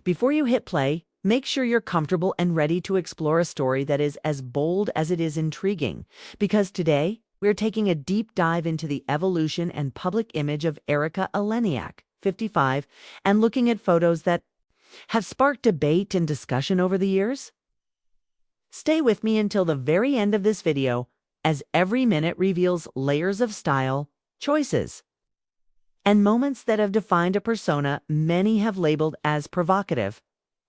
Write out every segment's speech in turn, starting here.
Before you hit play, make sure you're comfortable and ready to explore a story that is as bold as it is intriguing, because today we're taking a deep dive into the evolution and public image of Erika Eleniak, 55, and looking at photos that have sparked debate and discussion over the years. Stay with me until the very end of this video, as every minute reveals layers of style, choices, and moments that have defined a persona many have labeled as provocative,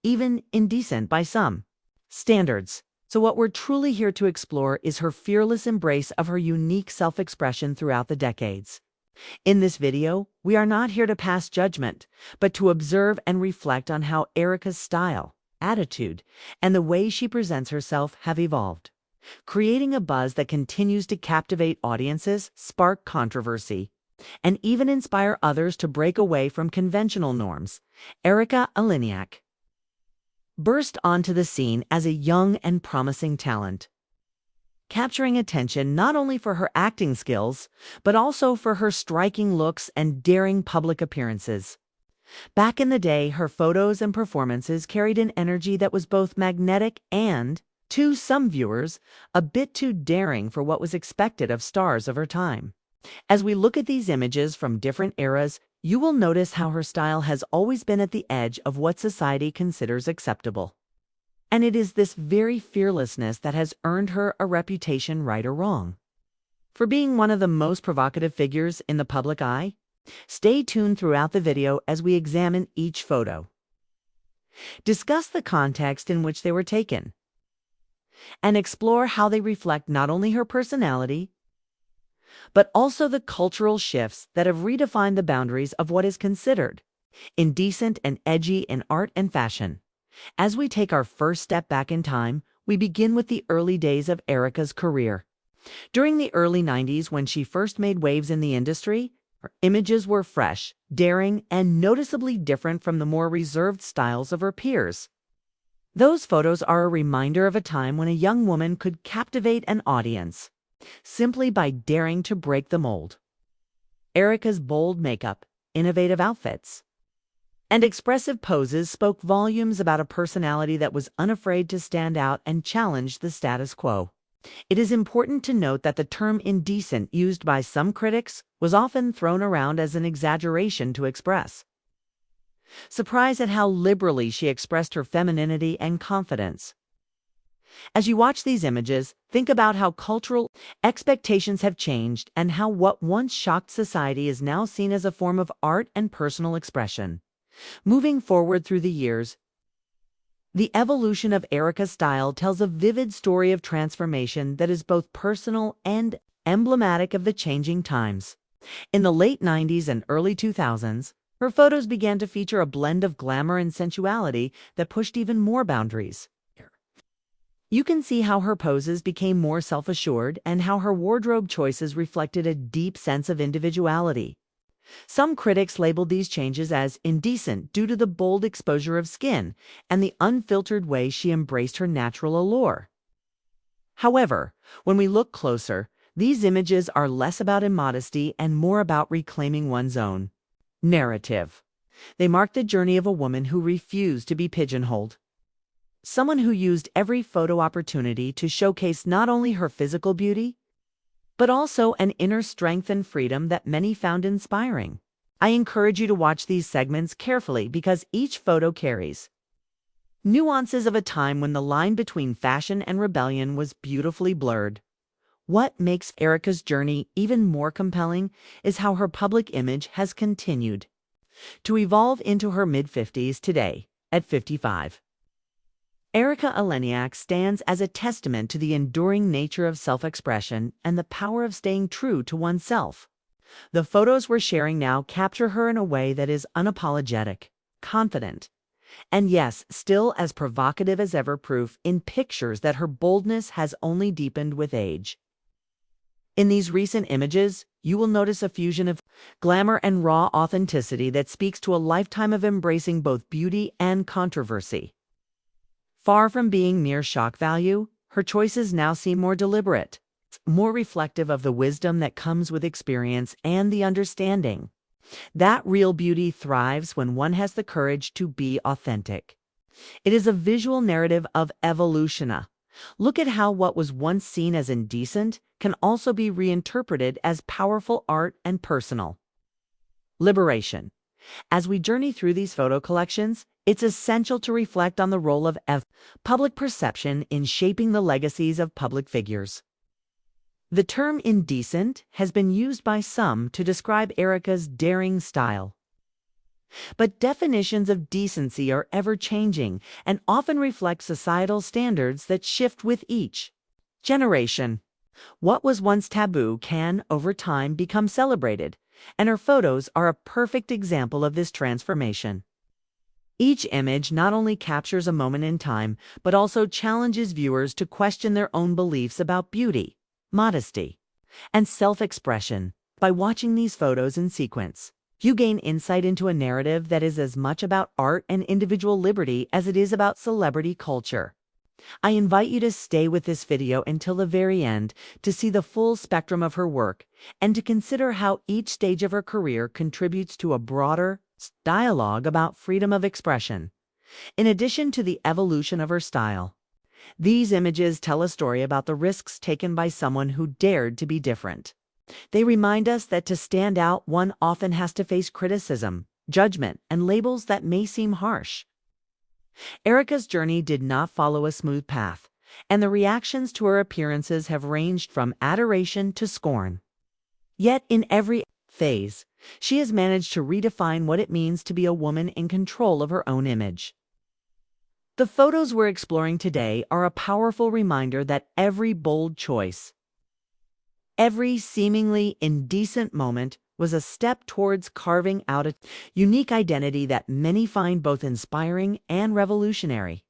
even indecent by some standards. So what we're truly here to explore is her fearless embrace of her unique self-expression throughout the decades. In this video, we are not here to pass judgment, but to observe and reflect on how Erika's style, attitude, and the way she presents herself have evolved, creating a buzz that continues to captivate audiences, spark controversy, and even inspire others to break away from conventional norms. Erika Eleniak burst onto the scene as a young and promising talent, capturing attention not only for her acting skills, but also for her striking looks and daring public appearances. Back in the day, her photos and performances carried an energy that was both magnetic and, to some viewers, a bit too daring for what was expected of stars of her time. As we look at these images from different eras, you will notice how her style has always been at the edge of what society considers acceptable. And it is this very fearlessness that has earned her a reputation, right or wrong, for being one of the most provocative figures in the public eye. Stay tuned throughout the video as we examine each photo, discuss the context in which they were taken, and explore how they reflect not only her personality, but also the cultural shifts that have redefined the boundaries of what is considered indecent and edgy in art and fashion. As we take our first step back in time, we begin with the early days of Erika's career. During the early 90s, when she first made waves in the industry, her images were fresh, daring, and noticeably different from the more reserved styles of her peers. Those photos are a reminder of a time when a young woman could captivate an audience simply by daring to break the mold. Erika's bold makeup, innovative outfits, and expressive poses spoke volumes about a personality that was unafraid to stand out and challenge the status quo. It is important to note that the term indecent used by some critics was often thrown around as an exaggeration to express surprise at how liberally she expressed her femininity and confidence. As you watch these images, think about how cultural expectations have changed and how what once shocked society is now seen as a form of art and personal expression. Moving forward through the years, the evolution of Erika's style tells a vivid story of transformation that is both personal and emblematic of the changing times. In the late 90s and early 2000s, her photos began to feature a blend of glamour and sensuality that pushed even more boundaries. You can see how her poses became more self-assured and how her wardrobe choices reflected a deep sense of individuality. Some critics labeled these changes as indecent due to the bold exposure of skin and the unfiltered way she embraced her natural allure. However, when we look closer, these images are less about immodesty and more about reclaiming one's own narrative. They mark the journey of a woman who refused to be pigeonholed. Someone who used every photo opportunity to showcase not only her physical beauty, but also an inner strength and freedom that many found inspiring. I encourage you to watch these segments carefully because each photo carries nuances of a time when the line between fashion and rebellion was beautifully blurred. What makes Erika's journey even more compelling is how her public image has continued to evolve into her mid-50s today, at 55. Erika Eleniak stands as a testament to the enduring nature of self-expression and the power of staying true to oneself. The photos we're sharing now capture her in a way that is unapologetic, confident, and yes, still as provocative as ever, proof in pictures that her boldness has only deepened with age. In these recent images, you will notice a fusion of glamour and raw authenticity that speaks to a lifetime of embracing both beauty and controversy. Far from being mere shock value, her choices now seem more deliberate, more reflective of the wisdom that comes with experience and the understanding That real beauty thrives when one has the courage to be authentic. It is a visual narrative of evolution. Look at how what was once seen as indecent can also be reinterpreted as powerful art and personal liberation. As we journey through these photo collections, it's essential to reflect on the role of public perception in shaping the legacies of public figures. The term indecent has been used by some to describe Erika's daring style. But definitions of decency are ever-changing and often reflect societal standards that shift with each generation. What was once taboo can, over time, become celebrated, and her photos are a perfect example of this transformation. Each image not only captures a moment in time, but also challenges viewers to question their own beliefs about beauty, modesty, and self-expression. By watching these photos in sequence, you gain insight into a narrative that is as much about art and individual liberty as it is about celebrity culture. I invite you to stay with this video until the very end to see the full spectrum of her work and to consider how each stage of her career contributes to a broader dialogue about freedom of expression. In addition to the evolution of her style, these images tell a story about the risks taken by someone who dared to be different. They remind us that to stand out, one often has to face criticism, judgment, and labels that may seem harsh. Erika's journey did not follow a smooth path, and the reactions to her appearances have ranged from adoration to scorn. Yet in every phase, she has managed to redefine what it means to be a woman in control of her own image. The photos we're exploring today are a powerful reminder that every bold choice, every seemingly indecent moment was a step towards carving out a unique identity that many find both inspiring and revolutionary.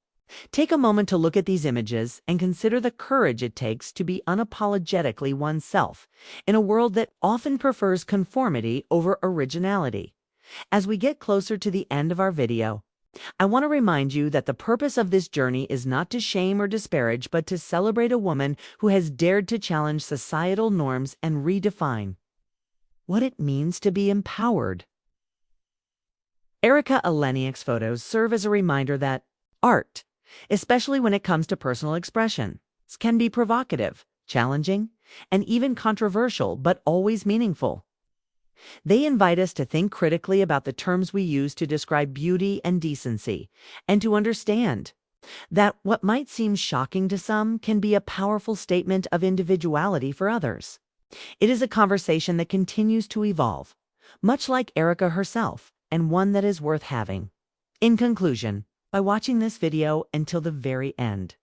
Take a moment to look at these images and consider the courage it takes to be unapologetically oneself in a world that often prefers conformity over originality. As we get closer to the end of our video, I want to remind you that the purpose of this journey is not to shame or disparage, but to celebrate a woman who has dared to challenge societal norms and redefine what it means to be empowered. Erika Eleniak's photos serve as a reminder that art, especially when it comes to personal expression, can be provocative, challenging, and even controversial, but always meaningful. They invite us to think critically about the terms we use to describe beauty and decency, and to understand that what might seem shocking to some can be a powerful statement of individuality for others. It is a conversation that continues to evolve, much like Erika herself, and one that is worth having. In conclusion, by watching this video until the very end,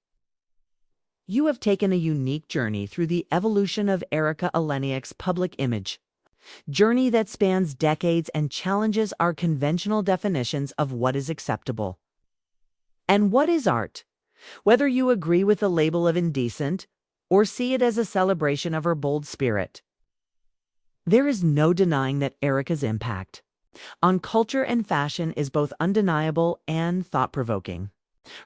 you have taken a unique journey through the evolution of Erika Eleniak's public image. Journey that spans decades and challenges our conventional definitions of what is acceptable and what is art. Whether you agree with the label of indecent or see it as a celebration of her bold spirit, there is no denying that Erika's impact on culture and fashion is both undeniable and thought-provoking.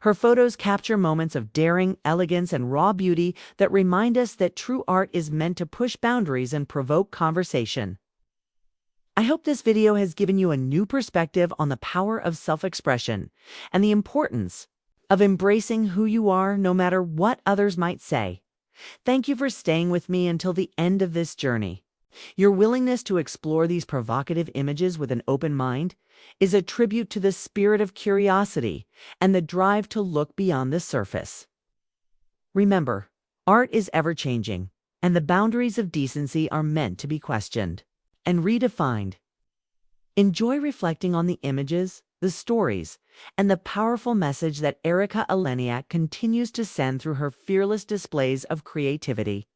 Her photos capture moments of daring, elegance, and raw beauty that remind us that true art is meant to push boundaries and provoke conversation. I hope this video has given you a new perspective on the power of self-expression and the importance of embracing who you are no matter what others might say. Thank you for staying with me until the end of this journey. Your willingness to explore these provocative images with an open mind is a tribute to the spirit of curiosity and the drive to look beyond the surface. Remember, art is ever-changing, and the boundaries of decency are meant to be questioned and redefined. Enjoy reflecting on the images, the stories, and the powerful message that Erika Eleniak continues to send through her fearless displays of creativity.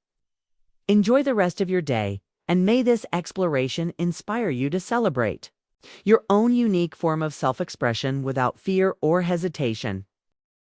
Enjoy the rest of your day, and may this exploration inspire you to celebrate your own unique form of self-expression without fear or hesitation.